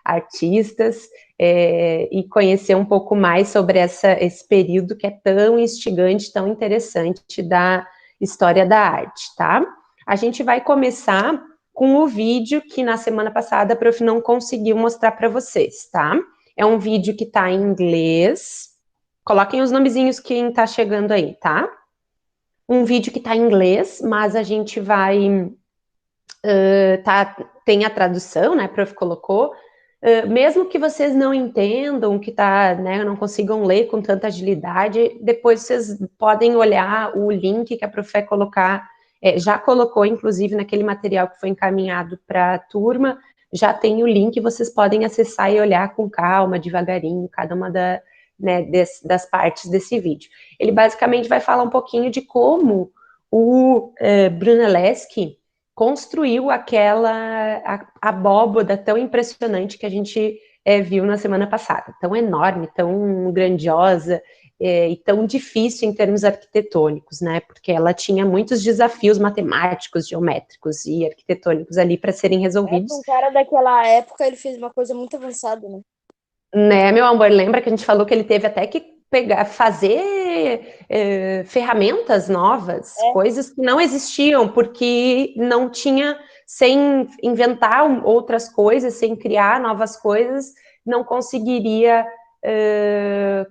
artistas, e conhecer um pouco mais sobre esse período que é tão instigante, tão interessante da história da arte, tá? A gente vai começar com o vídeo que na semana passada a prof não conseguiu mostrar para vocês, tá? É um vídeo que está em inglês. Coloquem os nomezinhos quem está chegando aí, tá? Um vídeo que está em inglês, mas a gente vai... tem a tradução, né? A prof colocou. Mesmo que vocês não entendam, que tá, né, não consigam ler com tanta agilidade, depois vocês podem olhar o link que a prof vai colocar, já colocou, inclusive, naquele material que foi encaminhado para a turma, já tem o link, vocês podem acessar e olhar com calma, devagarinho, cada uma das partes desse vídeo. Ele basicamente vai falar um pouquinho de como o Brunelleschi construiu aquela abóboda tão impressionante que a gente viu na semana passada, tão enorme, tão grandiosa e tão difícil em termos arquitetônicos, né? Porque ela tinha muitos desafios matemáticos, geométricos e arquitetônicos ali para serem resolvidos. Um cara daquela época, ele fez uma coisa muito avançada, né? Né, meu amor, lembra que a gente falou que ele teve até que fazer ferramentas novas, coisas que não existiam, porque não tinha, sem inventar outras coisas, sem criar novas coisas, não conseguiria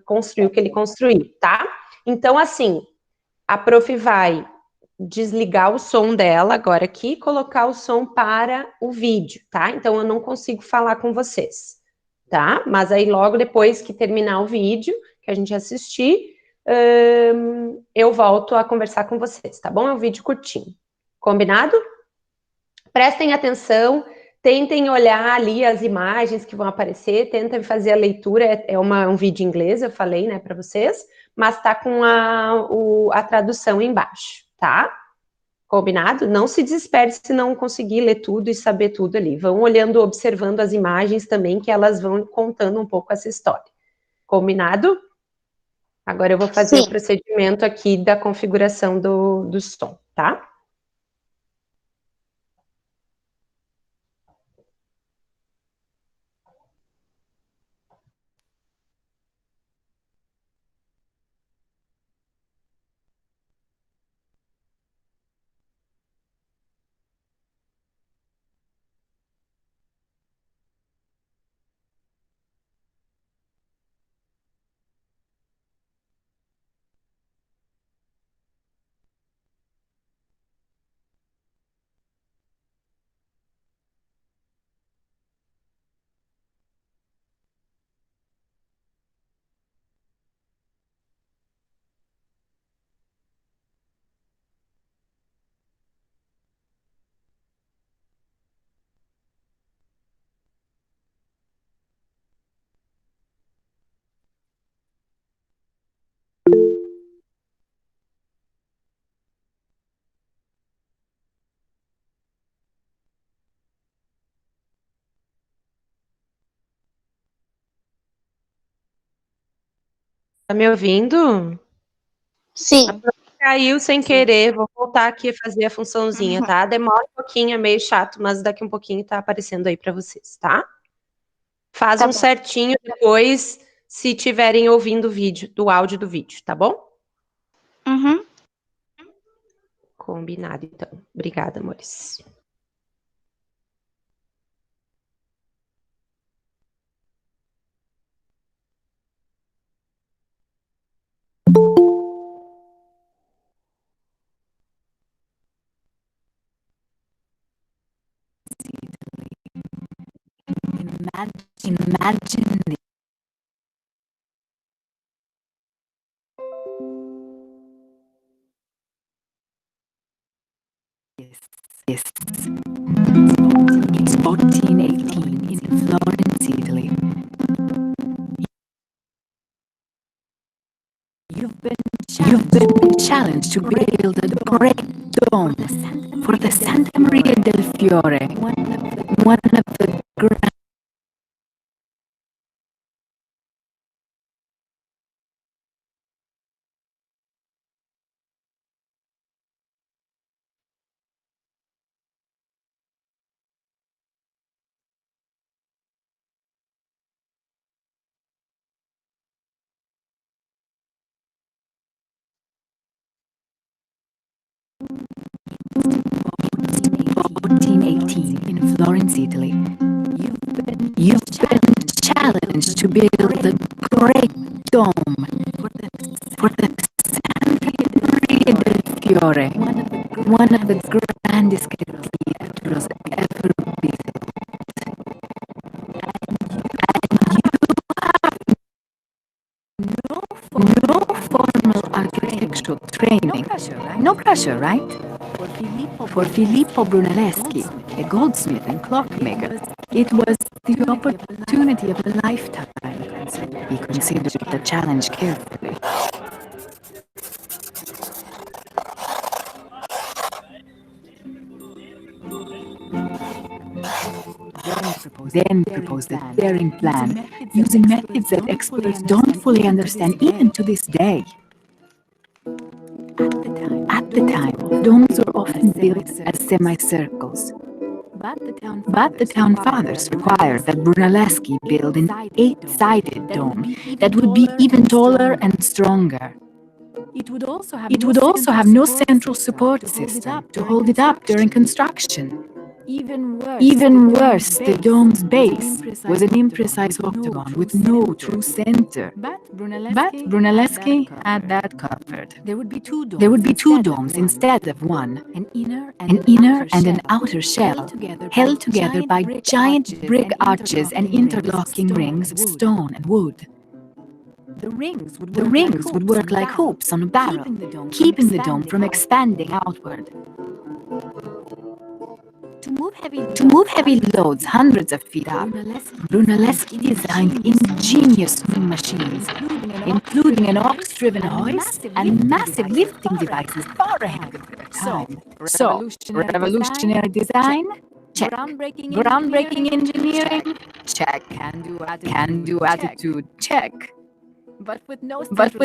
construir o que ele construiu, tá? Então, assim, a prof vai desligar o som dela agora aqui e colocar o som para o vídeo, tá? Então, eu não consigo falar com vocês, tá? Mas aí logo depois que terminar o vídeo, que a gente assistir, eu volto a conversar com vocês, tá bom? É um vídeo curtinho. Combinado? Prestem atenção, tentem olhar ali as imagens que vão aparecer, tentem fazer a leitura, um vídeo em inglês, eu falei, né, para vocês, mas tá com a tradução embaixo, tá? Combinado? Não se desespere se não conseguir ler tudo e saber tudo ali. Vão olhando, observando as imagens também, que elas vão contando um pouco essa história. Combinado? Agora eu vou fazer o procedimento aqui da configuração do som, tá? Tá me ouvindo? Sim. Caiu sem querer, vou voltar aqui a fazer a funçãozinha, tá? Demora um pouquinho, é meio chato, mas daqui um pouquinho tá aparecendo aí para vocês, tá? Faz um certinho depois, se tiverem ouvindo o vídeo, do áudio do vídeo, tá bom? Uhum. Combinado, então. Obrigada, amores. Imagine this. It's 1418 in Florence, Italy. You've been challenged to build a great dome for the Santa Maria del Fiore, one of the grand 2018 in Florence, Italy. You've been challenged to build a great dome for the Santa Maria del Fiore, one of the grandest cathedrals ever built. No formal architectural training. No pressure, right? For Filippo Brunelleschi, a goldsmith and clockmaker, it was the opportunity of a lifetime. He considered the challenge carefully. Then proposed a daring plan, using methods that experts don't fully understand even to this day. At the time, domes were often built as semicircles. But the town fathers required that Brunelleschi build an 8-sided dome that would be even taller and stronger. It would also have no central support system to hold it up during construction. Even worse, the dome's base was an imprecise octagon with no true center. But Brunelleschi had that covered. There would be two domes instead of one, an inner and an outer shell, held together by giant brick arches and interlocking rings of stone and wood. The rings would work like hoops on a barrel, keeping the dome from expanding outward. To move heavy loads hundreds of feet up, Brunelleschi designed ingenious swing machines, including an ox-driven hoist and massive lifting devices far ahead of their time. So, revolutionary design? Check. Groundbreaking engineering? Check. Can-do attitude? Check. But with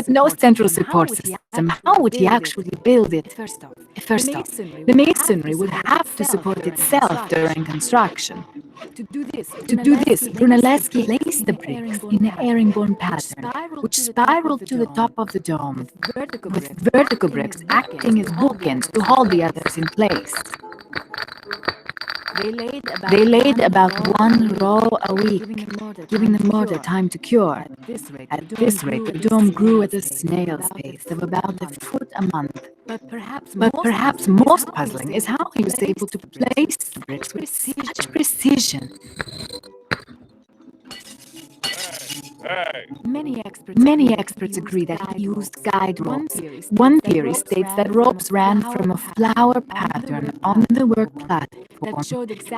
no central support system, how would he actually build it? First off, the masonry would have to support itself during construction. To do this, Brunelleschi placed the bricks in an herringbone pattern, which spiraled to the top of the dome, with vertical bricks acting as bookends to hold the others in place. They laid about one row a week, giving the mortar time to cure. At this rate, the dome grew at a snail's pace of about a foot a month. But perhaps most puzzling is how he was able to place the bricks with such precision. Many experts agree that he used guide ropes. One theory states that ropes ran from a flower pattern on the work platform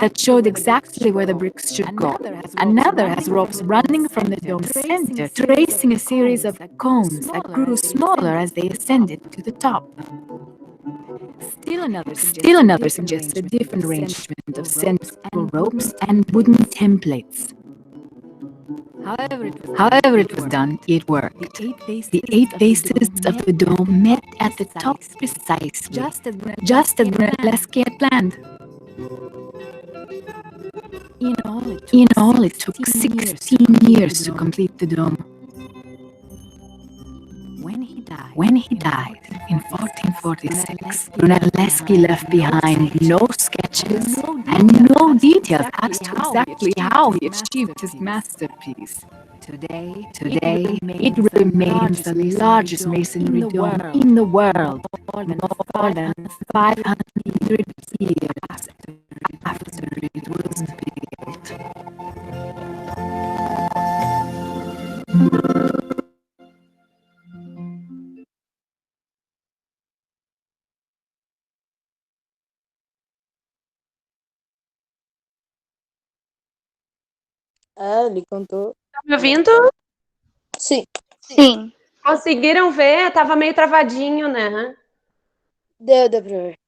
that showed exactly where the bricks should go. Another has ropes running from the dome's center, tracing a series of cones that grew smaller as they ascended to the top. Still another suggests a different arrangement of central ropes and wooden templates. However it was done, it worked. The 8 bases of the dome met at the top precisely, just as Brunelleschi had planned. In all, it took 16 years to complete the dome. When he died in 1446, Brunelleschi left behind no sketches and no details as to exactly how he achieved his masterpiece. Today, it remains the largest masonry dome in the world, more than 500 years after it was built. Ele contou. Tá me ouvindo? Sim. Sim. Conseguiram ver? Tava meio travadinho, né? Deu pra ver.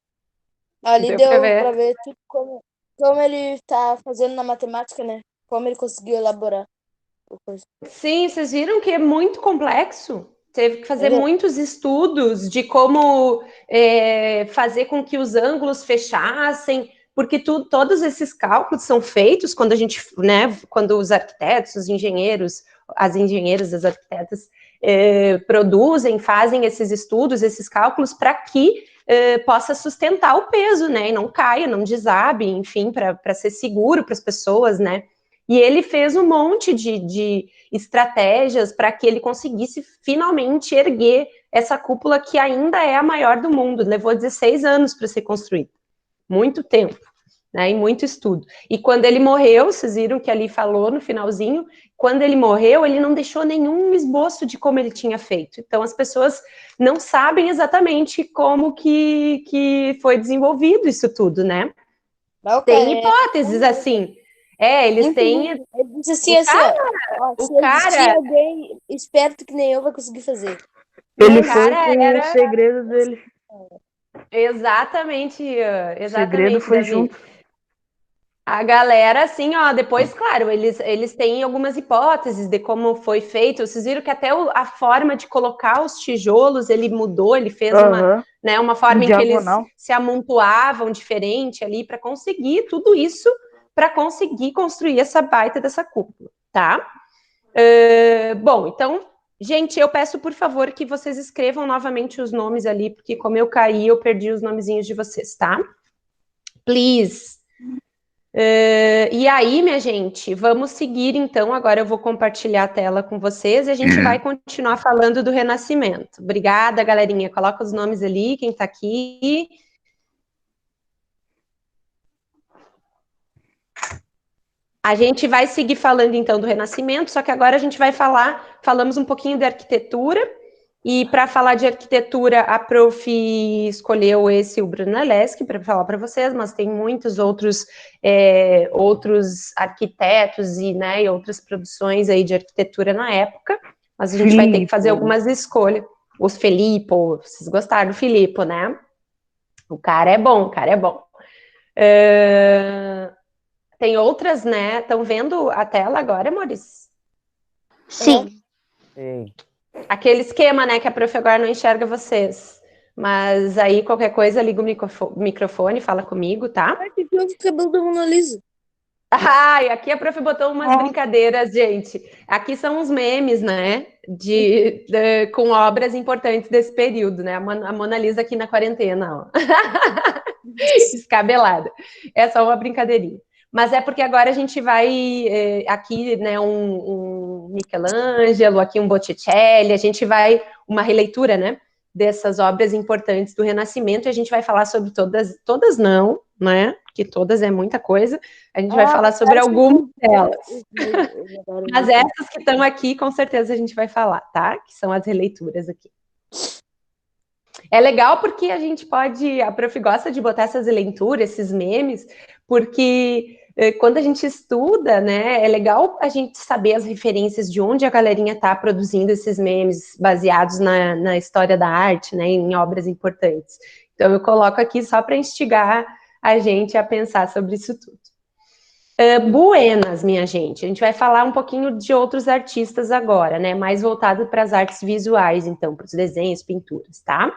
Ali Deu pra deu ver. pra ver tudo como ele tá fazendo na matemática, né? Como ele conseguiu elaborar a coisa. Sim, vocês viram que é muito complexo. Teve que fazer Uhum. muitos estudos de como fazer com que os ângulos fechassem, porque todos esses cálculos são feitos quando a gente, né, quando os arquitetos, os engenheiros, as engenheiras, as arquitetas produzem, fazem esses estudos, esses cálculos para que possa sustentar o peso, né? E não caia, não desabe, enfim, para ser seguro para as pessoas, né? E ele fez um monte de estratégias para que ele conseguisse finalmente erguer essa cúpula que ainda é a maior do mundo. Levou 16 anos para ser construída. Muito tempo, né? E muito estudo. E quando ele morreu, vocês viram que ali falou no finalzinho, quando ele morreu, ele não deixou nenhum esboço de como ele tinha feito. Então, as pessoas não sabem exatamente como que foi desenvolvido isso tudo, né? Não, Tem cara, hipóteses, assim. Ele tem... Ele disse assim, se existir alguém esperto que nem eu, vai conseguir fazer. Ele O foi cara com era- o segredo dele. Exatamente, O segredo foi Davi. junto. A galera, assim, ó, depois, claro, eles têm algumas hipóteses de como foi feito. Vocês viram que até a forma de colocar os tijolos, ele mudou, ele fez Aham. uma forma em que eles Diagonal. se amontoavam diferente ali para conseguir tudo isso, para conseguir construir essa baita dessa cúpula, tá? Bom, então, gente, eu peço, por favor, que vocês escrevam novamente os nomes ali, porque como eu caí, eu perdi os nomezinhos de vocês, tá? Please. E aí, minha gente, vamos seguir, então, agora eu vou compartilhar a tela com vocês e a gente vai continuar falando do Renascimento. Obrigada, galerinha. Coloca os nomes ali, quem tá aqui. A gente vai seguir falando, então, do Renascimento, só que agora a gente vai falamos um pouquinho de arquitetura, e para falar de arquitetura, a prof escolheu o Brunelleschi para falar para vocês, mas tem muitos outros arquitetos e outras produções aí de arquitetura na época, mas a gente vai ter que fazer algumas escolhas. Os Filippo, vocês gostaram do Filippo, né? O cara é bom, Tem outras, né? Estão vendo a tela agora, amores? Sim. Sim. Aquele esquema, né, que a prof agora não enxerga vocês. Mas aí, qualquer coisa, liga o microfone, fala comigo, tá? Ai, que houve o cabelo da Mona Lisa? Ai, aqui a prof botou umas brincadeiras, gente. Aqui são os memes, né, com obras importantes desse período, né? A Mona Lisa aqui na quarentena, ó. Descabelada. É só uma brincadeirinha. Mas é porque agora a gente vai, aqui, né, um Michelangelo, aqui um Botticelli, a gente vai, uma releitura, né, dessas obras importantes do Renascimento, e a gente vai falar sobre todas não, né, que todas é muita coisa, a gente vai falar sobre algumas delas. Mas essas que estão aqui, com certeza a gente vai falar, tá? Que são as releituras aqui. É legal porque a prof gosta de botar essas leituras, esses memes, porque quando a gente estuda, né, é legal a gente saber as referências de onde a galerinha está produzindo esses memes baseados na história da arte, né, em obras importantes. Então eu coloco aqui só para instigar a gente a pensar sobre isso tudo. Buenas, minha gente. A gente vai falar um pouquinho de outros artistas agora, né? Mais voltado para as artes visuais, então, para os desenhos, pinturas, tá?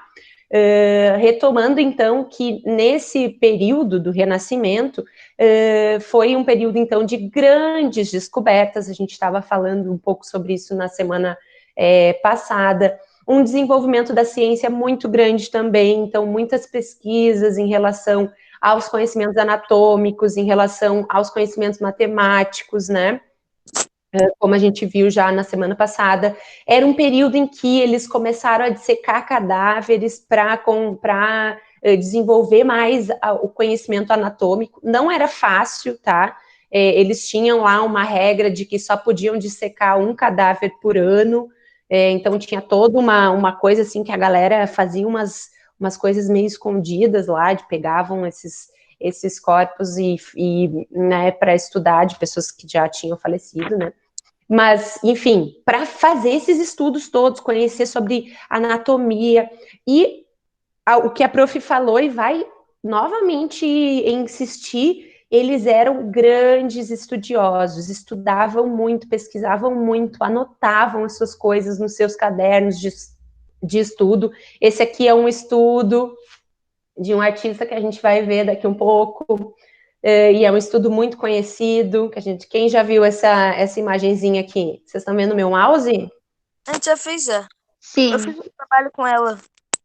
Retomando, então, que nesse período do Renascimento foi um período, então, de grandes descobertas. A gente estava falando um pouco sobre isso na semana passada. Um desenvolvimento da ciência muito grande também, então, muitas pesquisas em relação aos conhecimentos anatômicos, em relação aos conhecimentos matemáticos, né? Como a gente viu já na semana passada, era um período em que eles começaram a dissecar cadáveres para desenvolver mais o conhecimento anatômico. Não era fácil, tá? Eles tinham lá uma regra de que só podiam dissecar um cadáver por ano, então tinha toda uma coisa assim que a galera fazia umas coisas meio escondidas lá, pegavam esses corpos né, para estudar de pessoas que já tinham falecido, né? Mas, enfim, para fazer esses estudos todos, conhecer sobre anatomia e o que a prof falou e vai novamente insistir, eles eram grandes estudiosos, estudavam muito, pesquisavam muito, anotavam as suas coisas nos seus cadernos de estudo. Esse aqui é um estudo de um artista que a gente vai ver daqui um pouco, e é um estudo muito conhecido, quem já viu essa imagenzinha aqui? Vocês estão vendo meu mouse? A gente já fez, Sim. Eu fiz um trabalho com ela.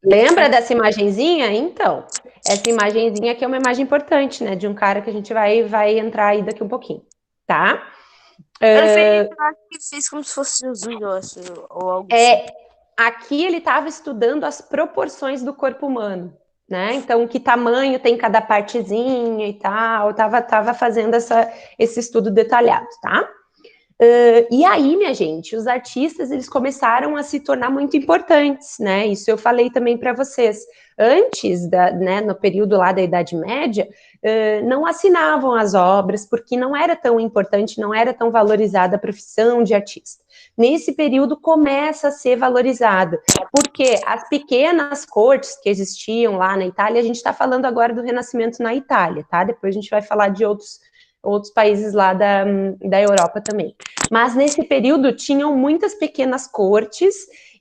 Lembra dessa imagenzinha? Então, essa imagenzinha aqui é uma imagem importante, né? De um cara que a gente vai entrar aí daqui um pouquinho, tá? Eu acho que fez como se fosse Jesus, eu acho, ou algo assim. Aqui ele estava estudando as proporções do corpo humano, né? Então, que tamanho tem cada partezinha e tal, tava fazendo esse estudo detalhado, tá? E aí, minha gente, os artistas, eles começaram a se tornar muito importantes, né? Isso eu falei também para vocês. Antes, né, no período lá da Idade Média, não assinavam as obras, porque não era tão importante, não era tão valorizada a profissão de artista. Nesse período começa a ser valorizada, porque as pequenas cortes que existiam lá na Itália, a gente está falando agora do Renascimento na Itália, tá? Depois a gente vai falar de outros países lá da Europa também. Mas nesse período tinham muitas pequenas cortes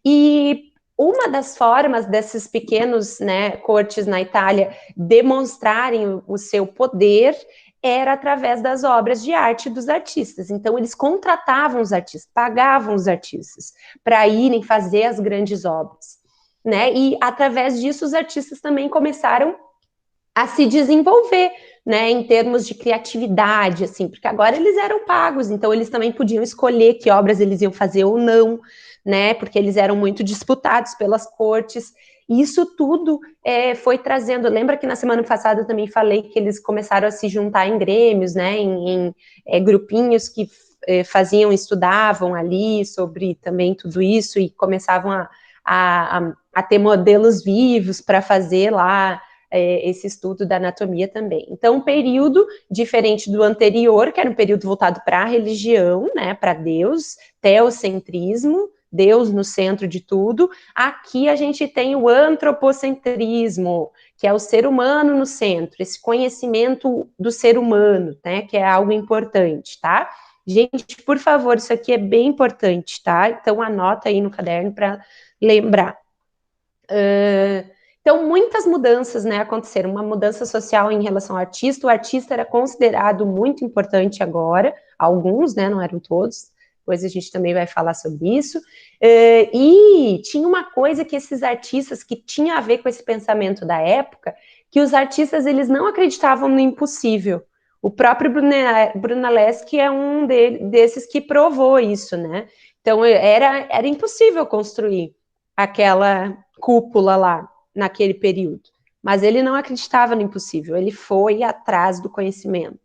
e uma das formas desses pequenos, né, cortes na Itália demonstrarem o seu poder era através das obras de arte dos artistas. Então eles contratavam os artistas, pagavam os artistas para irem fazer as grandes obras, né? E através disso os artistas também começaram a se desenvolver, né, em termos de criatividade, assim, porque agora eles eram pagos, então eles também podiam escolher que obras eles iam fazer ou não, né, porque eles eram muito disputados pelas cortes. Isso tudo foi trazendo. Lembra que na semana passada eu também falei que eles começaram a se juntar em grêmios, né, em grupinhos que estudavam ali sobre também tudo isso e começavam a ter modelos vivos para fazer lá esse estudo da anatomia também. Então, um período diferente do anterior, que era um período voltado para a religião, né, para Deus, teocentrismo, Deus no centro de tudo. Aqui a gente tem o antropocentrismo, que é o ser humano no centro, esse conhecimento do ser humano, né, que é algo importante, tá? Gente, por favor, isso aqui é bem importante, tá? Então, anota aí no caderno para lembrar. Então, muitas mudanças, né, aconteceram. Uma mudança social em relação ao artista. O artista era considerado muito importante agora. Alguns, né, não eram todos. Depois a gente também vai falar sobre isso. E tinha uma coisa que esses artistas, que tinha a ver com esse pensamento da época, que os artistas, eles não acreditavam no impossível. O próprio Brunelleschi é um desses que provou isso, né? Então, era impossível construir aquela cúpula lá, naquele período. Mas ele não acreditava no impossível, ele foi atrás do conhecimento,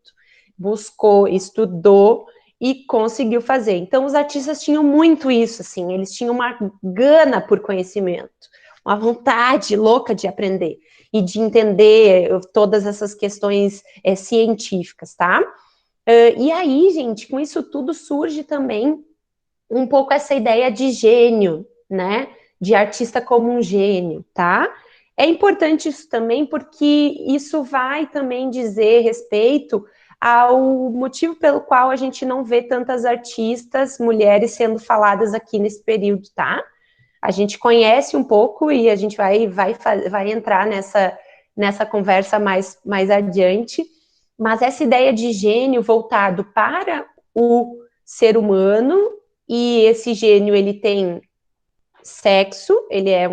buscou, estudou e conseguiu fazer. Então, os artistas tinham muito isso, assim, eles tinham uma gana por conhecimento, uma vontade louca de aprender e de entender todas essas questões científicas, tá? E aí, gente, com isso tudo surge também um pouco essa ideia de gênio, né? De artista como um gênio, tá? É importante isso também porque isso vai também dizer respeito ao motivo pelo qual a gente não vê tantas artistas mulheres sendo faladas aqui nesse período, tá? A gente conhece um pouco e a gente vai entrar nessa conversa mais adiante, mas essa ideia de gênio voltado para o ser humano, e esse gênio, ele tem sexo, ele é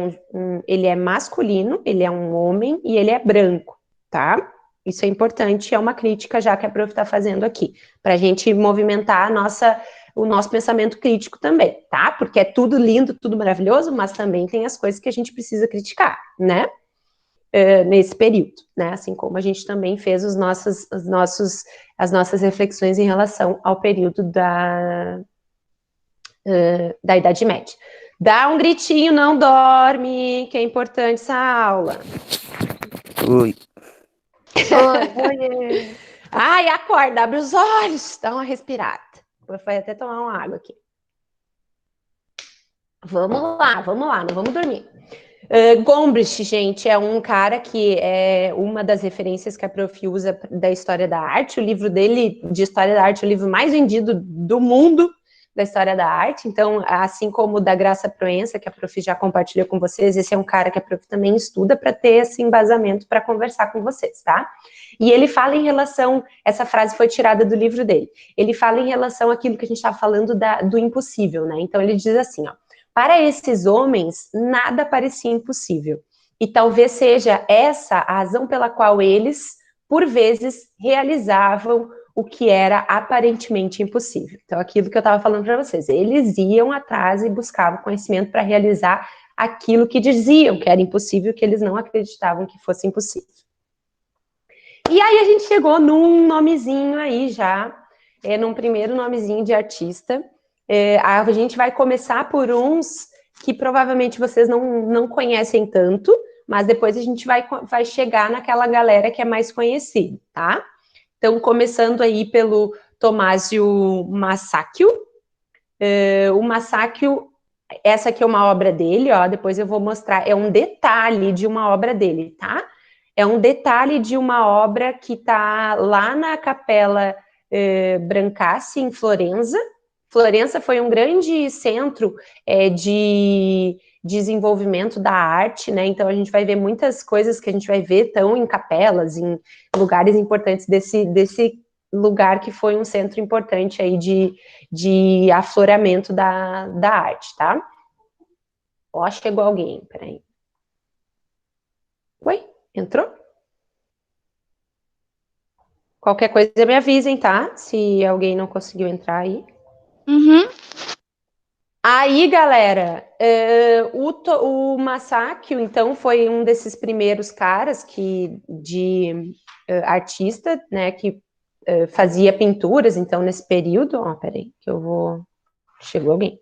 masculino, ele é um homem e ele é branco, tá? Isso é importante, é uma crítica já que a prof está fazendo aqui, para a gente movimentar o nosso pensamento crítico também, tá? Porque é tudo lindo, tudo maravilhoso, mas também tem as coisas que a gente precisa criticar, né? Nesse período, né? Assim como a gente também fez as nossas reflexões em relação ao período da Idade Média. Dá um gritinho, não dorme, que é importante essa aula. Oi. Oi. Ai, acorda, abre os olhos, dá uma respirada. Vou até tomar uma água aqui. Vamos lá, não vamos dormir. Gombrich, gente, é um cara que é uma das referências que a prof usa da história da arte. O livro dele, de história da arte, é o livro mais vendido do mundo da história da arte. Então, assim como o da Graça Proença, que a prof já compartilhou com vocês, esse é um cara que a prof também estuda para ter esse embasamento para conversar com vocês, tá? E ele fala em relação, essa frase foi tirada do livro dele, ele fala em relação àquilo que a gente estava falando do impossível, né? Então, ele diz assim, ó: para esses homens, nada parecia impossível. E talvez seja essa a razão pela qual eles, por vezes, realizavam o que era aparentemente impossível. Então, aquilo que eu estava falando para vocês, eles iam atrás e buscavam conhecimento para realizar aquilo que diziam que era impossível, que eles não acreditavam que fosse impossível. E aí a gente chegou num nomezinho aí já, num primeiro nomezinho de artista. A gente vai começar por uns que provavelmente vocês não conhecem tanto, mas depois a gente vai chegar naquela galera que é mais conhecida, tá? Então, começando aí pelo Tomásio Masaccio. O Masaccio, essa aqui é uma obra dele, ó, depois eu vou mostrar, é um detalhe de uma obra dele, tá? É um detalhe de uma obra que está lá na Capela Brancassi, em Florença. Florença foi um grande centro de desenvolvimento da arte, né? Então a gente vai ver muitas coisas que a gente vai ver estão em capelas, em lugares importantes desse lugar que foi um centro importante aí de afloramento da arte, tá? Ó, chegou alguém, peraí. Oi? Entrou? Qualquer coisa me avisem, tá? Se alguém não conseguiu entrar aí. Uhum. Aí, galera, o Masaccio, então, foi um desses primeiros caras de artista, né, que fazia pinturas, então, nesse período. Ó, peraí, que eu vou... Chegou alguém.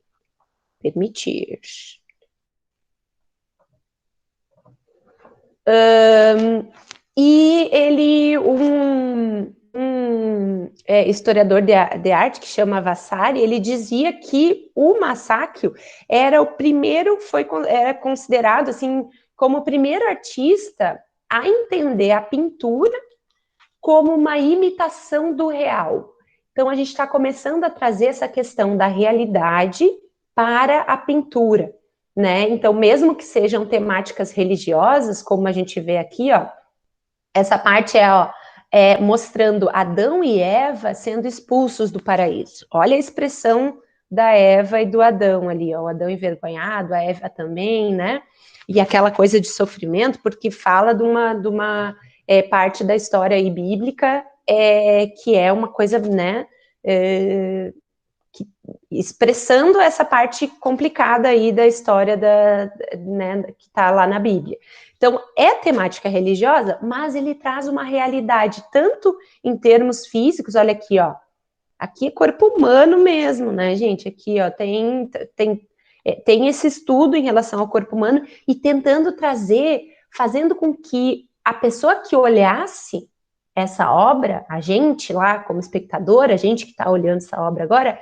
Permitir. E ele, historiador de arte que chama Vasari, ele dizia que o Masaccio era o primeiro, era considerado assim como o primeiro artista a entender a pintura como uma imitação do real. Então a gente está começando a trazer essa questão da realidade para a pintura, né? Então, mesmo que sejam temáticas religiosas, como a gente vê aqui, ó, essa parte mostrando Adão e Eva sendo expulsos do paraíso. Olha a expressão da Eva e do Adão ali, ó, o Adão envergonhado, a Eva também, né? E aquela coisa de sofrimento, porque fala de uma parte da história aí bíblica que é uma coisa, né? Expressando essa parte complicada aí da história né, que está lá na Bíblia. Então, é temática religiosa, mas ele traz uma realidade, tanto em termos físicos, olha aqui, ó, aqui é corpo humano mesmo, né, gente? Aqui, ó, tem esse estudo em relação ao corpo humano e tentando trazer, fazendo com que a pessoa que olhasse essa obra, a gente lá como espectador, a gente que está olhando essa obra agora,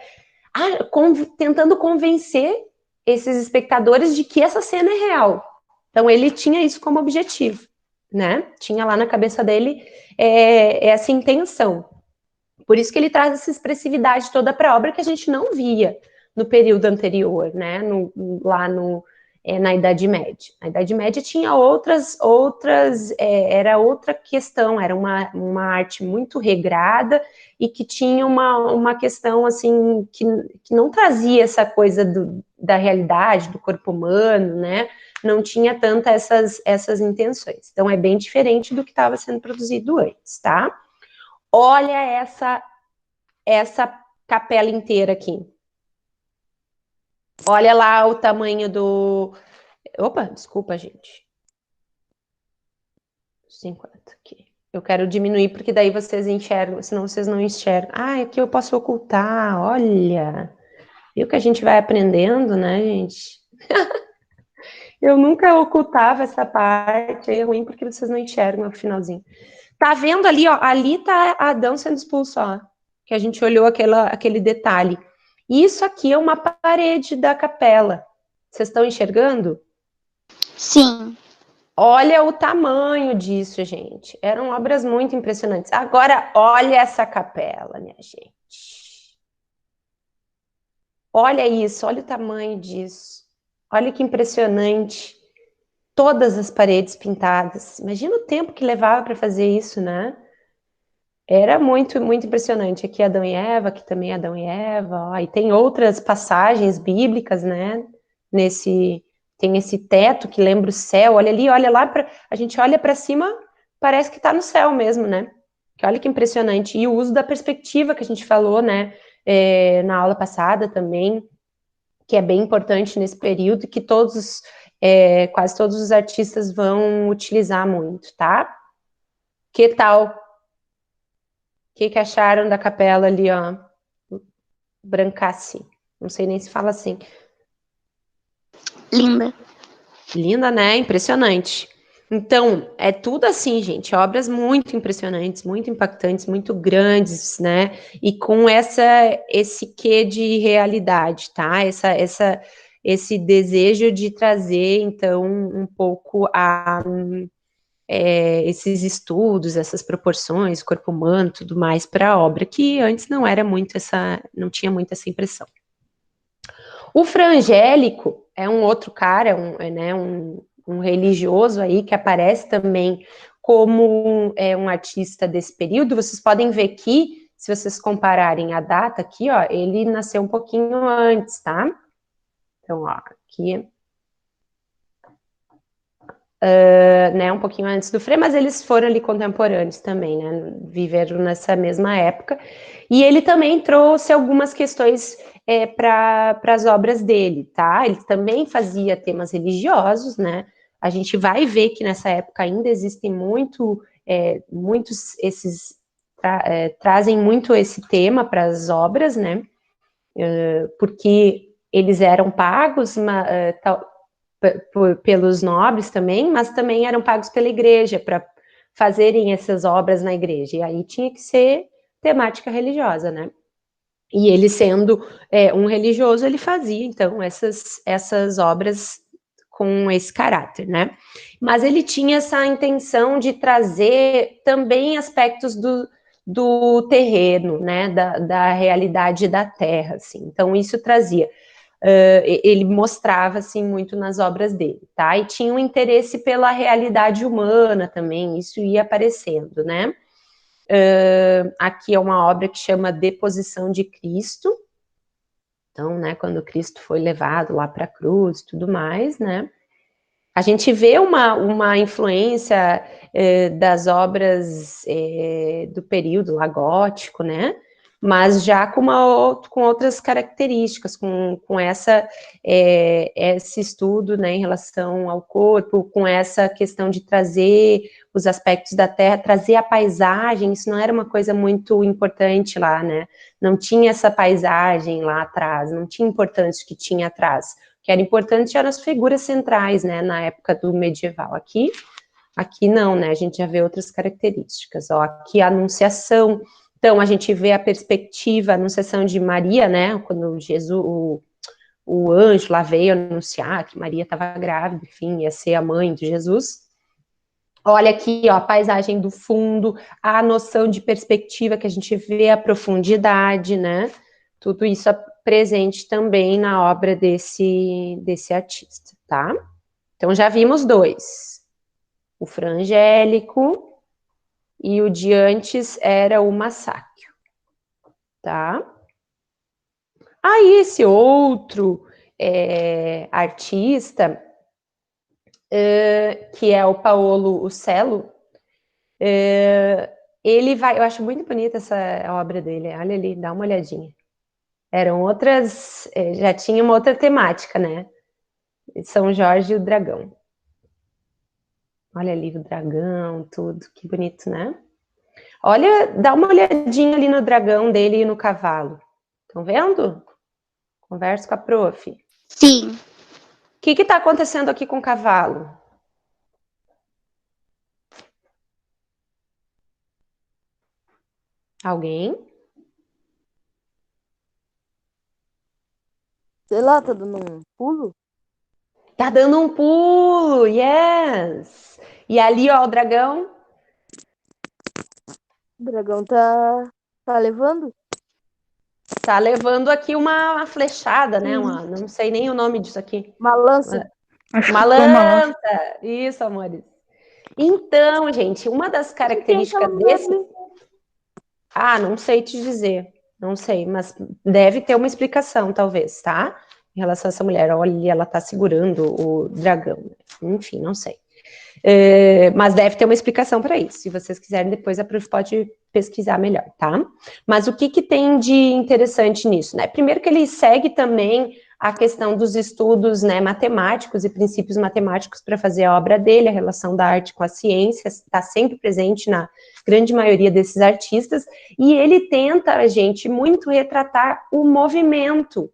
tentando convencer esses espectadores de que essa cena é real. Então, ele tinha isso como objetivo, né? Tinha lá na cabeça dele essa intenção. Por isso que ele traz essa expressividade toda para a obra que a gente não via no período anterior, né? Na Idade Média. Na Idade Média tinha era outra questão, era uma arte muito regrada e que tinha uma questão, assim, que não trazia essa coisa da realidade, do corpo humano, né? Não tinha tanta essas intenções. Então, é bem diferente do que estava sendo produzido antes, tá? Olha essa capela inteira aqui. Olha lá o tamanho do... Opa, desculpa, gente. 50 aqui. Eu quero diminuir, porque daí vocês enxergam, senão vocês não enxergam. Aqui eu posso ocultar, olha. Viu que a gente vai aprendendo, né, gente? Eu nunca ocultava essa parte, é ruim porque vocês não enxergam no finalzinho. Tá vendo ali, ó? Ali tá Adão sendo expulso, ó. Que a gente olhou aquele detalhe. Isso aqui é uma parede da capela. Vocês estão enxergando? Sim. Olha o tamanho disso, gente. Eram obras muito impressionantes. Agora, olha essa capela, minha gente. Olha isso, olha o tamanho disso. Olha que impressionante. Todas as paredes pintadas. Imagina o tempo que levava para fazer isso, né? Era muito, muito impressionante. Aqui Adão e Eva, aqui também Adão e Eva. Ó, e tem outras passagens bíblicas, né? tem esse teto que lembra o céu, olha ali, olha lá, a gente olha para cima, parece que está no céu mesmo, né? Que olha que impressionante. E o uso da perspectiva que a gente falou, né, na aula passada também, que é bem importante nesse período, que quase todos os artistas vão utilizar muito, tá? Que tal? O que acharam da capela ali, ó? Brancassi. Não sei nem se fala assim. Linda. Linda, né? Impressionante. Então, é tudo assim, gente, obras muito impressionantes, muito impactantes, muito grandes, né? E com esse quê de realidade, tá? Esse desejo de trazer, então, um pouco esses estudos, essas proporções, corpo humano, tudo mais para a obra, que antes não tinha muito essa impressão. O Fra Angélico é um outro cara, um religioso aí que aparece também como um artista desse período. Vocês podem ver que, se vocês compararem a data aqui, ó, ele nasceu um pouquinho antes, tá? Então, ó, aqui, um pouquinho antes do Frei, mas eles foram ali contemporâneos também, né? Viveram nessa mesma época. E ele também trouxe algumas questões para as obras dele, tá? Ele também fazia temas religiosos, né? A gente vai ver que nessa época ainda existem muitos trazem muito esse tema para as obras, né? Porque eles eram pagos pelos nobres também, mas também eram pagos pela igreja para fazerem essas obras na igreja. E aí tinha que ser temática religiosa, né? E ele sendo um religioso, ele fazia, então, essas obras com esse caráter, né? Mas ele tinha essa intenção de trazer também aspectos do terreno, né? Da realidade da terra, assim. Então, isso trazia. Ele mostrava, assim, muito nas obras dele, tá? E tinha um interesse pela realidade humana também, isso ia aparecendo, né? Aqui é uma obra que chama Deposição de Cristo. Então, né, quando Cristo foi levado lá para a cruz e tudo mais, né? A gente vê uma influência das obras do período lá gótico, né? Mas já com outras características, com esse estudo, né, em relação ao corpo, com essa questão de trazer os aspectos da terra, trazer a paisagem. Isso não era uma coisa muito importante lá, né? Não tinha essa paisagem lá atrás, não tinha importância que tinha atrás. O que era importante eram as figuras centrais, né, na época do medieval. Aqui não, né, a gente já vê outras características. Ó, aqui a Anunciação. Então, a gente vê a perspectiva, a Anunciação de Maria, né, quando Jesus, o anjo lá veio anunciar que Maria estava grávida, enfim, ia ser a mãe de Jesus. Olha aqui, ó, a paisagem do fundo, a noção de perspectiva, que a gente vê a profundidade, né, tudo isso presente também na obra desse artista, tá? Então, já vimos dois. O Fra Angélico e o de antes era o Massáquio, tá? Aí, esse outro artista, que é o Paolo Uccello, ele vai... Eu acho muito bonita essa obra dele, olha ali, dá uma olhadinha. Eram outras... já tinha uma outra temática, né? São Jorge e o Dragão. Olha ali o dragão, tudo, que bonito, né? Olha, dá uma olhadinha ali no dragão dele e no cavalo. Estão vendo? Converso com a prof. Sim. O que está acontecendo aqui com o cavalo? Alguém? Sei lá, tá dando um pulo? Tá dando um pulo, yes! E ali, ó, o dragão. O dragão tá levando? Tá levando aqui uma flechada, né? Não sei nem o nome disso aqui. Uma lança? Uma lança. Isso, amores. Então, gente, uma das características desse... Ah, não sei te dizer. Não sei, mas deve ter uma explicação, talvez, tá? em relação a essa mulher. Olha, ela tá segurando o dragão. Enfim, não sei. Mas deve ter uma explicação para isso. Se vocês quiserem, depois a prof pode pesquisar melhor, tá? Mas o que tem de interessante nisso, né? Primeiro que ele segue também a questão dos estudos, né, matemáticos e princípios matemáticos para fazer a obra dele, a relação da arte com a ciência, está sempre presente na grande maioria desses artistas, e ele tenta, gente, muito retratar o movimento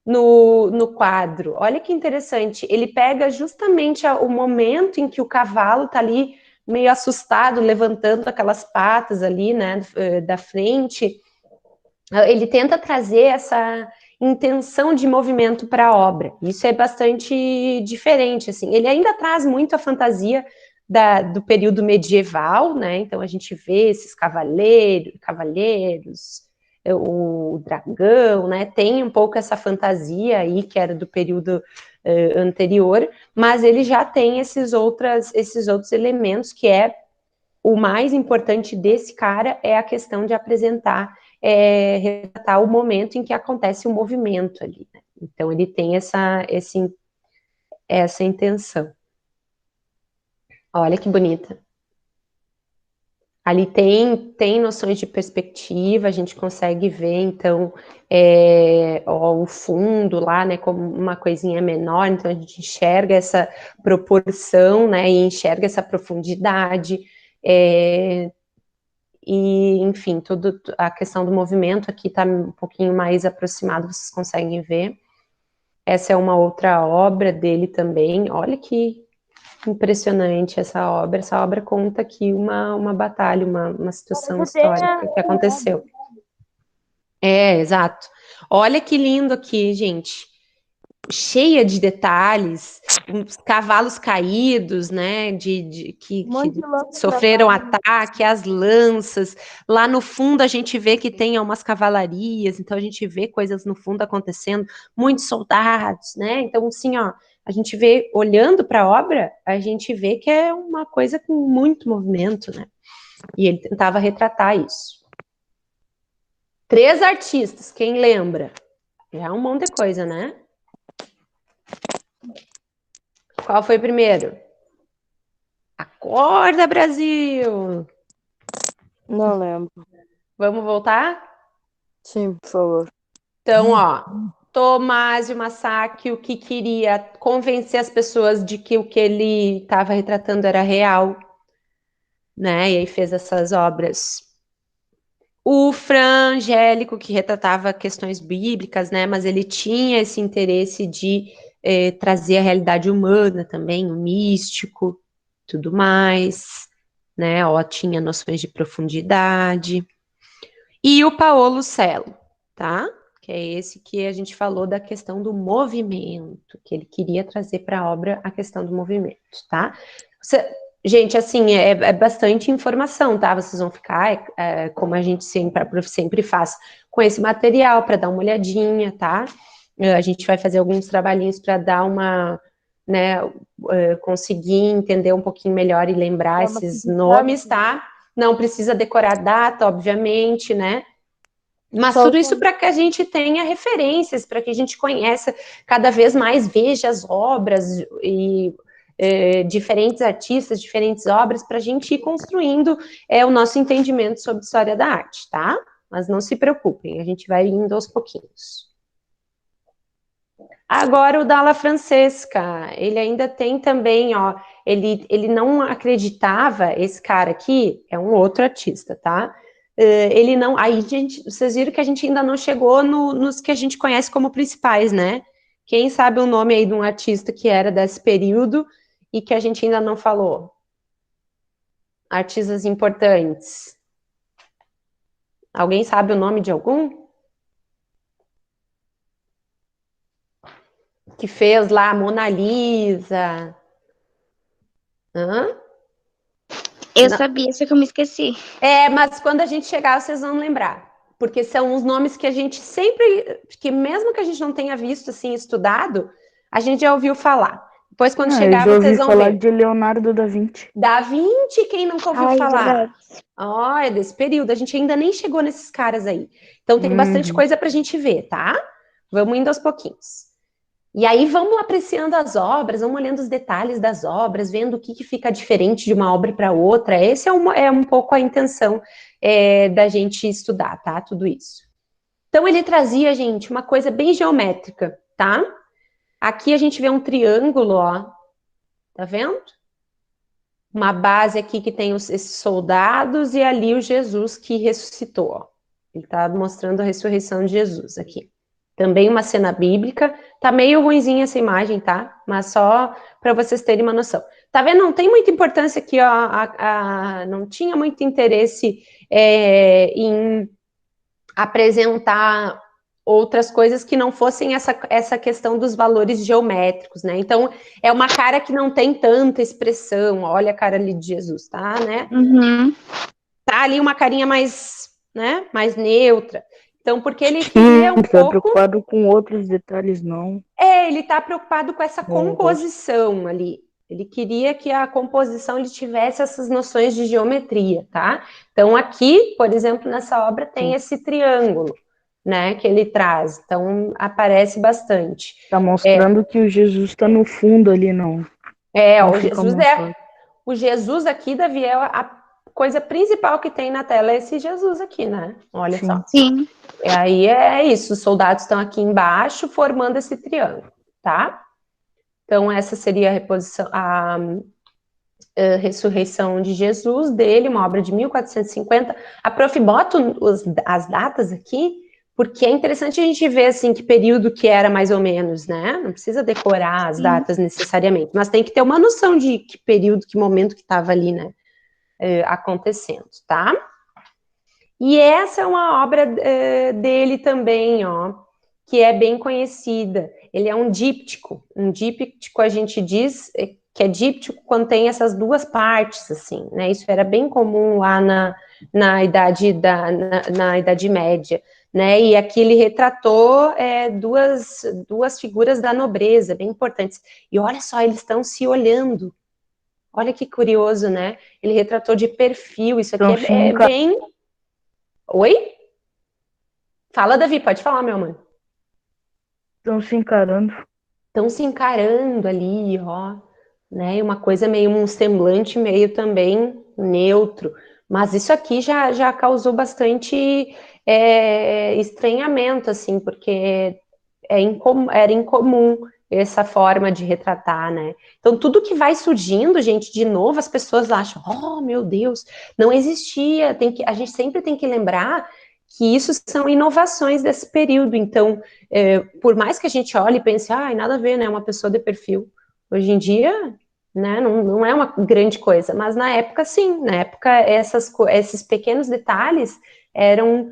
no quadro. Olha que interessante, ele pega justamente o momento em que o cavalo está ali meio assustado, levantando aquelas patas ali, né, da frente. Ele tenta trazer essa intenção de movimento para a obra. Isso é bastante diferente, assim. Ele ainda traz muito a fantasia do período medieval, né? Então a gente vê esses cavalheiros, o dragão, né? Tem um pouco essa fantasia aí que era do período anterior, mas ele já tem esses outros elementos que é o mais importante desse cara é a questão de apresentar, retratar o momento em que acontece o movimento ali, né? Então ele tem essa intenção. Olha que bonita. Ali tem noções de perspectiva, a gente consegue ver, então, o fundo lá, né, como uma coisinha menor, então a gente enxerga essa proporção, né, e enxerga essa profundidade, e, enfim, a questão do movimento aqui está um pouquinho mais aproximado, vocês conseguem ver. Essa é uma outra obra dele também, olha que impressionante essa obra. Essa obra conta aqui uma batalha, uma situação histórica que aconteceu. Exato. Olha que lindo aqui, gente. Cheia de detalhes, os cavalos caídos, né, que sofreram ataque, as lanças. Lá no fundo a gente vê que tem umas cavalarias, então a gente vê coisas no fundo acontecendo, muitos soldados, né? Então, assim, ó, a gente vê, olhando para a obra, a gente vê que é uma coisa com muito movimento, né? E ele tentava retratar isso. 3 artistas, quem lembra? É um monte de coisa, né? Qual foi primeiro? Acorda, Brasil! Não lembro. Vamos voltar? Sim, por favor. Então, ó, Tomásio Masaccio, que queria convencer as pessoas de que o que ele estava retratando era real, né? E aí fez essas obras. O Fra Angélico, que retratava questões bíblicas, né? Mas ele tinha esse interesse de trazer a realidade humana também, o místico, tudo mais, né? Ó, tinha noções de profundidade. E o Paolo Cello, tá? Que é esse que a gente falou da questão do movimento, que ele queria trazer para a obra a questão do movimento, tá? Gente, assim, é bastante informação, tá? Vocês vão ficar, como a gente sempre faz, com esse material para dar uma olhadinha, tá? A gente vai fazer alguns trabalhinhos para dar uma, né, conseguir entender um pouquinho melhor e lembrar esses nomes, tá? Não precisa decorar data, obviamente, né? Mas tudo isso para que a gente tenha referências, para que a gente conheça cada vez mais, veja as obras e diferentes artistas, diferentes obras, para a gente ir construindo o nosso entendimento sobre história da arte, tá? Mas não se preocupem, a gente vai indo aos pouquinhos. Agora o Dalla Francesca, ele ainda tem também, ó, ele não acreditava, esse cara aqui é um outro artista, tá? Ele não, aí gente, vocês viram que a gente ainda não chegou nos que a gente conhece como principais, né? Quem sabe o nome aí de um artista que era desse período e que a gente ainda não falou? Artistas importantes. Alguém sabe o nome de algum? Que fez lá a Mona Lisa. Hã? Eu Não. sabia, só que eu me esqueci. Mas quando a gente chegar, vocês vão lembrar. Porque são os nomes que a gente sempre, que mesmo que a gente não tenha visto, assim, estudado, a gente já ouviu falar. Depois, quando chegar, vocês vão falar ver. de Leonardo da Vinci. Da Vinci, quem nunca ouviu falar? Verdade. Ó, é desse período. A gente ainda nem chegou nesses caras aí. Então, tem bastante coisa pra gente ver, tá? Vamos indo aos pouquinhos. E aí vamos apreciando as obras, vamos olhando os detalhes das obras, vendo o que fica diferente de uma obra para outra. Esse é um pouco a intenção da gente estudar, tá? Tudo isso. Então, ele trazia, gente, uma coisa bem geométrica, tá? Aqui a gente vê um triângulo, ó. Tá vendo? Uma base aqui que tem esses soldados e ali o Jesus que ressuscitou, ó. Ele tá mostrando a ressurreição de Jesus aqui. Também uma cena bíblica. Tá meio ruinzinha essa imagem, tá? Mas só para vocês terem uma noção. Tá vendo? Não tem muita importância aqui, ó. Não tinha muito interesse em apresentar outras coisas que não fossem essa questão dos valores geométricos, né? Então, é uma cara que não tem tanta expressão. Olha a cara ali de Jesus, tá, né? Uhum. Tá ali uma carinha mais, né? Mais neutra. Então, porque ele queria um Tá pouco... preocupado com outros detalhes, não. Ele tá preocupado com essa composição ali. Ele queria que a composição ele tivesse essas noções de geometria, tá? Então, aqui, por exemplo, nessa obra tem esse triângulo, né, que ele traz. Então, aparece bastante. Tá mostrando que o Jesus tá no fundo ali, não. O Jesus aqui, Davi, a coisa principal que tem na tela é esse Jesus aqui, né? Olha só. Sim. Aí é isso, os soldados estão aqui embaixo formando esse triângulo, tá? Então, essa seria a ressurreição de Jesus dele, uma obra de 1450. A prof bota as datas aqui, porque é interessante a gente ver, assim, que período que era mais ou menos, né? Não precisa decorar as datas necessariamente, mas tem que ter uma noção de que período, que momento que estava ali, né? Acontecendo, tá? E essa é uma obra dele também, ó, que é bem conhecida. Ele é um díptico. Um díptico a gente diz que é díptico quando tem essas duas partes, assim, né? Isso era bem comum lá na Idade Média, né? E aqui ele retratou duas figuras da nobreza, bem importantes. E olha só, eles estão se olhando. Olha que curioso, né? Ele retratou de perfil. Isso aqui é bem... Oi? Fala, Davi, pode falar, meu amor. Estão se encarando. Estão se encarando ali, ó, né? Uma coisa meio, um semblante meio também neutro. Mas isso aqui já causou bastante estranhamento, assim, porque era incomum essa forma de retratar, né? Então, tudo que vai surgindo, gente, de novo, as pessoas acham, oh, meu Deus, não existia. A gente sempre tem que lembrar que isso são inovações desse período. Então, por mais que a gente olhe e pense, nada a ver, né? Uma pessoa de perfil. Hoje em dia, né? Não é uma grande coisa, mas na época, sim. Na época, esses pequenos detalhes eram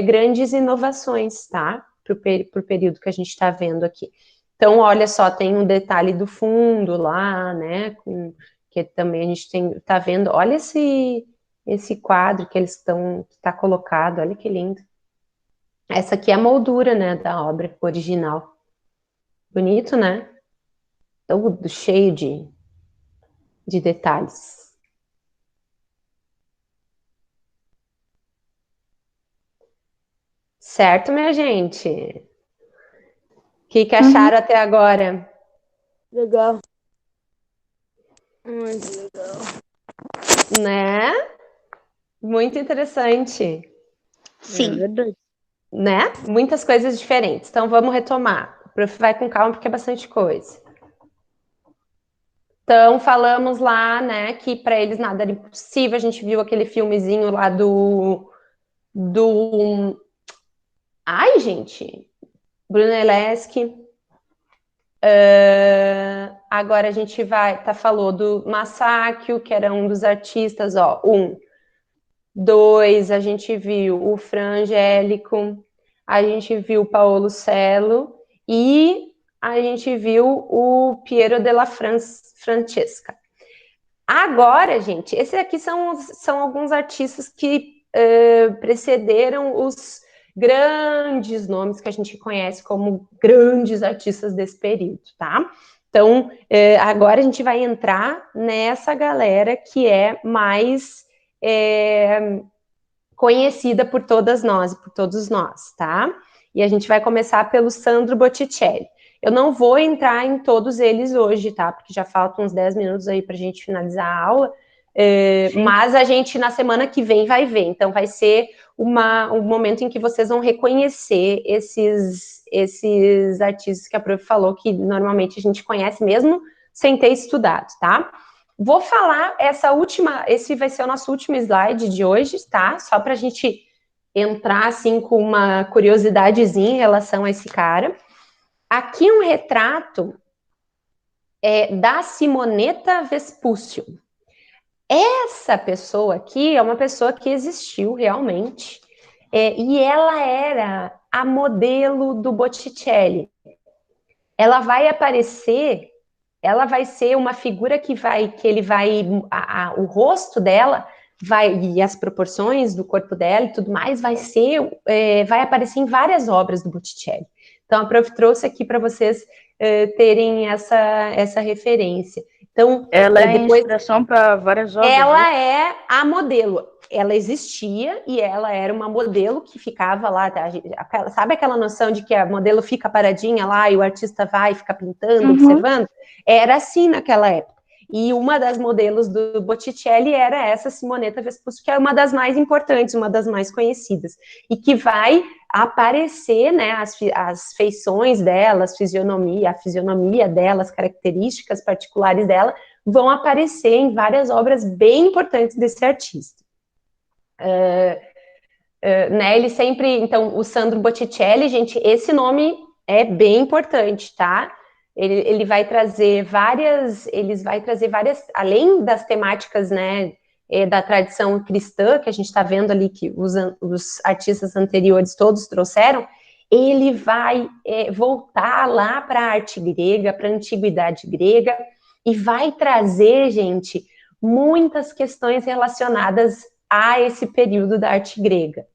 grandes inovações, tá? Para o período que a gente está vendo aqui. Então, olha só, tem um detalhe do fundo lá, né? Que também a gente tá vendo. Olha esse quadro que está colocado, olha que lindo. Essa aqui é a moldura, né, da obra original. Bonito, né? Todo cheio de detalhes. Certo, minha gente? O que acharam até agora? Legal. Muito legal. Né? Muito interessante. Sim. É verdade. Né? Muitas coisas diferentes. Então, vamos retomar. O prof vai com calma, porque é bastante coisa. Então, falamos lá, né, que para eles nada era impossível. A gente viu aquele filmezinho lá do... Ai, gente! Brunelleschi. Agora a gente falou do Masaccio, que era um dos artistas, ó. 1, 2, a gente viu o Fra Angelico, a gente viu o Paolo Cello e a gente viu o Piero della Francesca. Agora, gente, esses aqui são alguns artistas que precederam os grandes nomes que a gente conhece como grandes artistas desse período, tá? Então, agora a gente vai entrar nessa galera que é mais conhecida por todas nós e por todos nós, tá? E a gente vai começar pelo Sandro Botticelli. Eu não vou entrar em todos eles hoje, tá? Porque já faltam uns 10 minutos aí para a gente finalizar a aula. Mas a gente, na semana que vem, vai ver. Então, vai ser um momento em que vocês vão reconhecer esses artistas que a prof falou, que normalmente a gente conhece mesmo sem ter estudado, tá? Vou falar esse vai ser o nosso último slide de hoje, tá? Só para a gente entrar, assim, com uma curiosidadezinha em relação a esse cara. Aqui um retrato da Simonetta Vespuccio. Essa pessoa aqui é uma pessoa que existiu realmente, e ela era a modelo do Botticelli. Ela vai aparecer, ela vai ser uma figura o rosto dela e as proporções do corpo dela e tudo mais vai aparecer em várias obras do Botticelli. Então, a prof trouxe aqui para vocês terem essa referência. Então, ela é inspiração para várias obras. Ela é a modelo. Ela existia e ela era uma modelo que ficava lá. Sabe aquela noção de que a modelo fica paradinha lá e o artista vai ficar pintando, observando? Era assim naquela época. E uma das modelos do Botticelli era essa Simonetta Vespuccio, que é uma das mais importantes, uma das mais conhecidas, e que vai aparecer, né, as feições dela, a fisionomia dela, as características particulares dela, vão aparecer em várias obras bem importantes desse artista. Né, ele sempre, então, o Sandro Botticelli, gente, esse nome é bem importante, tá? Ele vai trazer várias, além das temáticas, né, da tradição cristã, que a gente está vendo ali que os artistas anteriores todos trouxeram, ele vai voltar lá para a arte grega, para a antiguidade grega, e vai trazer, gente, muitas questões relacionadas a esse período da arte grega,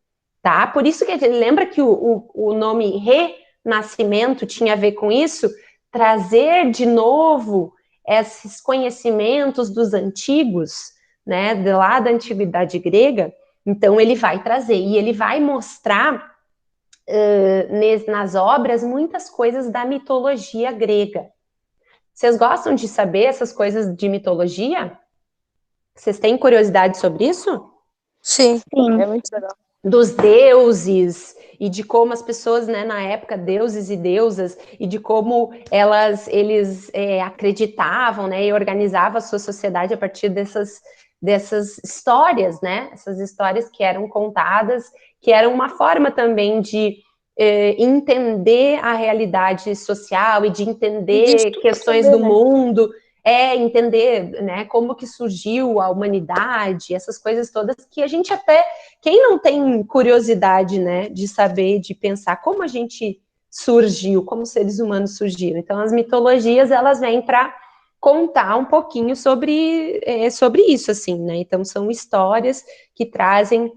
tá? Por isso que lembra que o nome Renascimento tinha a ver com isso, trazer de novo esses conhecimentos dos antigos, né, lá da antiguidade grega. Então ele vai trazer, e ele vai mostrar nas obras muitas coisas da mitologia grega. Vocês gostam de saber essas coisas de mitologia? Vocês têm curiosidade sobre isso? Sim. É muito legal. Dos deuses e de como as pessoas, né, na época, deuses e deusas, e de como eles acreditavam, né, e organizavam a sua sociedade a partir dessas histórias, né, essas histórias que eram contadas, que eram uma forma também de entender a realidade social e de entender questões do mundo, entender, né, como que surgiu a humanidade, essas coisas todas que a gente até, quem não tem curiosidade, né, de saber, de pensar como a gente surgiu, como os seres humanos surgiram. Então, as mitologias, elas vêm para contar um pouquinho sobre isso, assim, né, então são histórias que trazem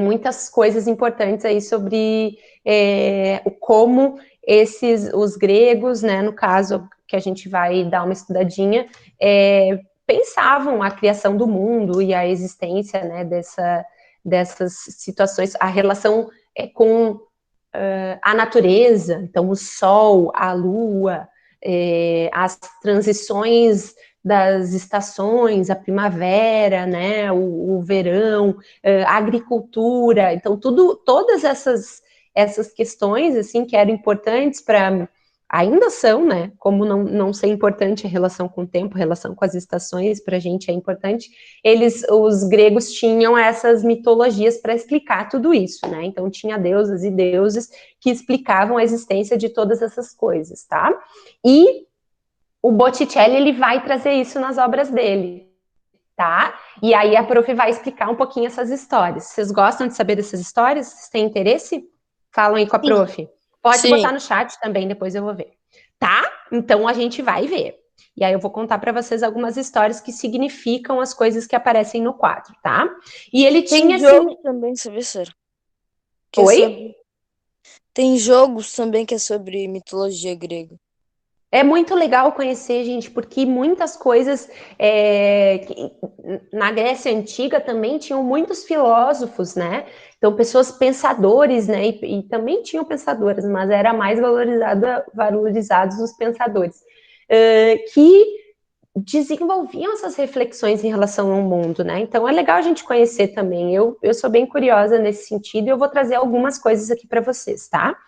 muitas coisas importantes aí sobre como os gregos, né, no caso que a gente vai dar uma estudadinha, pensavam a criação do mundo e a existência, né, dessas situações, a relação com a natureza, então o sol, a lua, as transições das estações, a primavera, né, o verão, a agricultura, então todas essas questões, assim, que eram importantes ainda são, né, como não ser importante a relação com o tempo, a relação com as estações, para a gente é importante, os gregos tinham essas mitologias para explicar tudo isso, né, então tinha deusas e deuses que explicavam a existência de todas essas coisas, tá? E o Botticelli, ele vai trazer isso nas obras dele, tá? E aí a prof vai explicar um pouquinho essas histórias. Vocês gostam de saber dessas histórias? Vocês têm interesse? Falam aí com a prof. Pode botar no chat também, depois eu vou ver. Tá? Então a gente vai ver. E aí eu vou contar para vocês algumas histórias que significam as coisas que aparecem no quadro, tá? E ele tinha... Tem jogo também, sabe, Sara? Oi? Tem jogos também que é sobre mitologia grega. É muito legal conhecer, gente, porque muitas coisas na Grécia Antiga também tinham muitos filósofos, né, Então, pessoas pensadores, né, e também tinham pensadoras, mas era mais valorizados os pensadores, que desenvolviam essas reflexões em relação ao mundo, né? Então, é legal a gente conhecer também. Eu sou bem curiosa nesse sentido e eu vou trazer algumas coisas aqui para vocês, tá?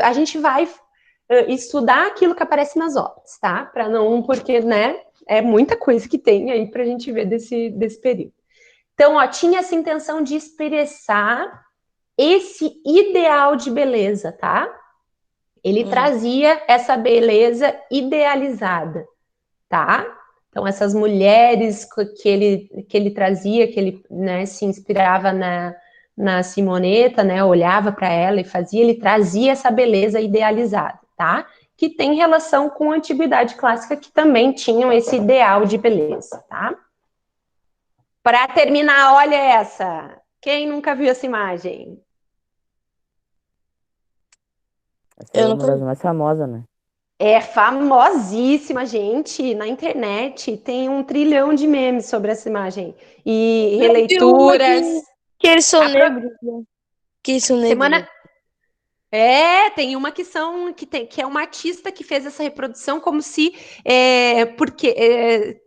A gente vai estudar aquilo que aparece nas obras, tá? Para não, porque, né, é muita coisa que tem aí para a gente ver desse período. Então, ó, tinha essa intenção de expressar esse ideal de beleza, tá? Ele trazia essa beleza idealizada, tá? Então, essas mulheres que ele trazia, que ele, né, se inspirava na Simonetta, né, olhava para ela e fazia, ele trazia essa beleza idealizada, tá? Que tem relação com a antiguidade clássica, que também tinham esse ideal de beleza, tá? Para terminar, olha essa. Quem nunca viu essa imagem? Essa é uma das mais famosas, né? É famosíssima, gente. Na internet tem 1 trilhão de memes sobre essa imagem. E releituras. Que eles são negros, né? Que eles são negros. Tem uma que é uma artista que fez essa reprodução como se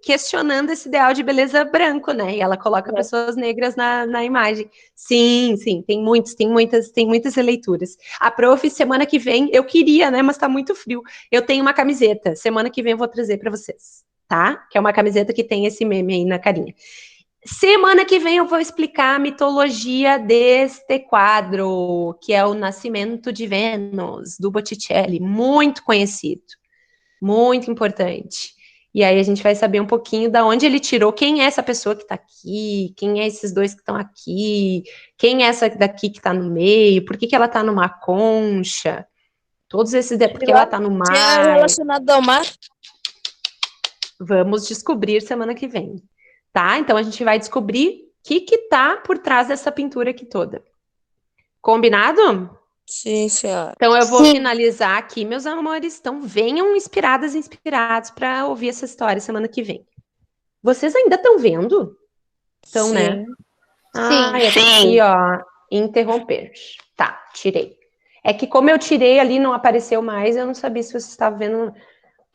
questionando esse ideal de beleza branco, né? E ela coloca pessoas negras na imagem. Sim, tem muitas releituras. A prof, semana que vem, eu queria, né? Mas tá muito frio. Eu tenho uma camiseta. Semana que vem eu vou trazer para vocês, tá? Que é uma camiseta que tem esse meme aí na carinha. Semana que vem eu vou explicar a mitologia deste quadro, que é o Nascimento de Vênus, do Botticelli, muito conhecido, muito importante. E aí a gente vai saber um pouquinho da onde ele tirou, quem é essa pessoa que está aqui, quem é esses dois que estão aqui, quem é essa daqui que está no meio, por que ela está numa concha, todos esses, porque ela está no mar. É relacionado ao mar? Vamos descobrir semana que vem. Tá? Então, a gente vai descobrir o que tá por trás dessa pintura aqui toda. Combinado? Sim, senhora. Então, eu vou finalizar aqui, meus amores. Então, venham inspirados para ouvir essa história semana que vem. Vocês ainda estão vendo? Estão, né? Aqui, ó, interromper. Tá, tirei. É que como eu tirei ali, não apareceu mais, eu não sabia se vocês estavam vendo.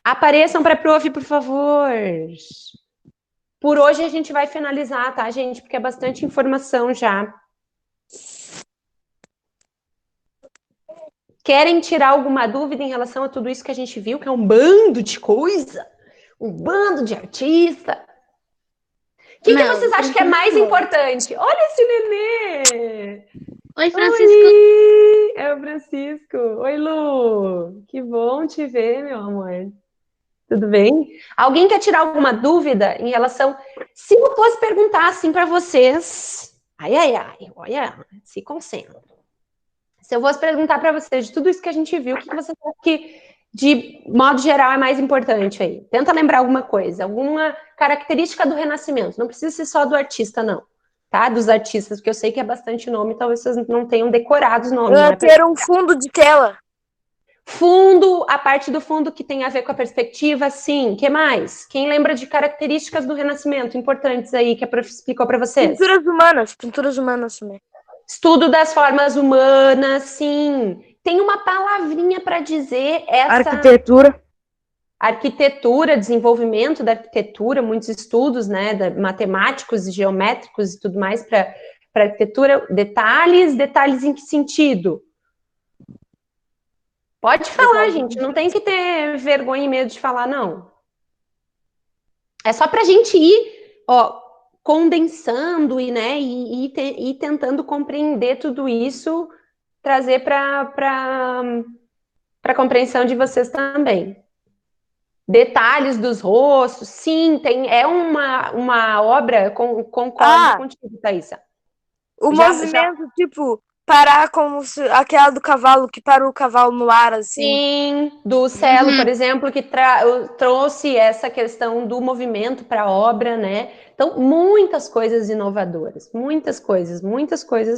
Apareçam para a prof, por favor. Por hoje a gente vai finalizar, tá, gente? Porque é bastante informação já. Querem tirar alguma dúvida em relação a tudo isso que a gente viu, que é um bando de coisa? Um bando de artista? O que vocês acham que é mais importante? Olha esse nenê! Oi, Francisco. Oi! É o Francisco. Oi, Lu! Que bom te ver, meu amor. Tudo bem? Alguém quer tirar alguma dúvida em relação... Se eu fosse perguntar assim para vocês... olha, se concentra. Se eu fosse perguntar para vocês de tudo isso que a gente viu, o que vocês acham que, de modo geral, é mais importante aí? Tenta lembrar alguma coisa, alguma característica do Renascimento. Não precisa ser só do artista, não. Tá? Dos artistas, porque eu sei que é bastante nome, talvez vocês não tenham decorado os nomes. Ter um fundo de tela. Fundo, a parte do fundo que tem a ver com a perspectiva, sim. O que mais? Quem lembra de características do Renascimento importantes aí que a prof explicou para vocês? Pinturas humanas também. Estudo das formas humanas, sim. Tem uma palavrinha para dizer essa... Arquitetura, desenvolvimento da arquitetura, muitos estudos, né, matemáticos e geométricos e tudo mais para arquitetura. Detalhes em que sentido? Pode falar, gente, não tem que ter vergonha e medo de falar, não. É só para a gente ir, ó, condensando e tentando compreender tudo isso, trazer para a compreensão de vocês também. Detalhes dos rostos, sim, é uma obra, concordo contigo, Thaísa. O movimento, tipo, parar como aquela do cavalo, que para o cavalo no ar, assim. Sim, do Celo, por exemplo, que trouxe essa questão do movimento para a obra, né? Então, muitas coisas inovadoras, muitas coisas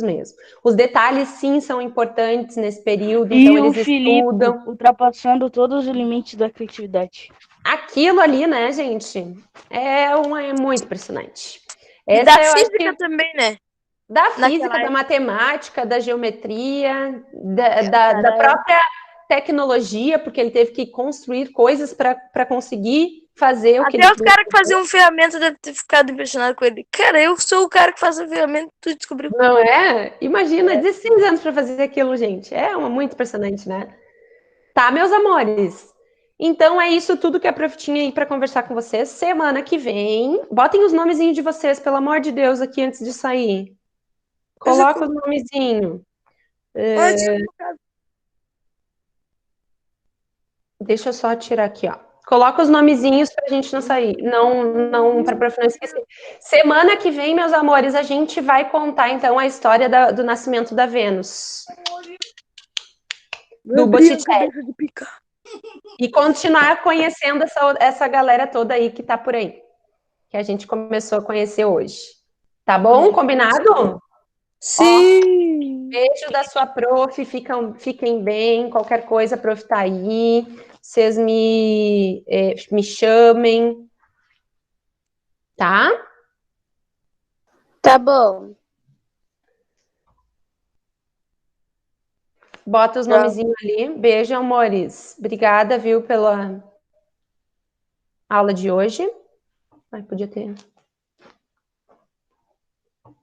mesmo. Os detalhes, sim, são importantes nesse período, e então eles o Filipe estudam. ultrapassando todos os limites da criatividade. Aquilo ali, né, gente, é muito impressionante. E da física também, né? Da física, Naquela da matemática, da geometria, da própria tecnologia, porque ele teve que construir coisas para conseguir fazer o que ele Até os queria caras que fazer. faziam ferramenta devem ter ficado impressionados com ele. Cara, eu sou o cara que faz a ferramenta, tu descobriu. Não é? Imagina, 16 anos para fazer aquilo, gente. É muito impressionante, né? Tá, meus amores? Então é isso tudo que a Prof tinha aí para conversar com vocês. Semana que vem, botem os nomezinhos de vocês, pelo amor de Deus, aqui antes de sair. Coloca os nomezinhos. Deixa eu só tirar aqui, ó. Coloca os nomezinhos pra gente não sair. Não, pra Prof não esquecer. Semana que vem, meus amores, a gente vai contar, então, a história do nascimento da Vênus. Do Botticelli. E continuar conhecendo essa galera toda aí que tá por aí. Que a gente começou a conhecer hoje. Tá bom? Combinado? Sim! Ó, beijo da sua prof, fiquem bem. Qualquer coisa, a prof tá aí. Vocês me chamem. Tá? Tá bom. Bota os nomezinhos ali. Beijo, amores. Obrigada, viu, pela aula de hoje. Ai, podia ter.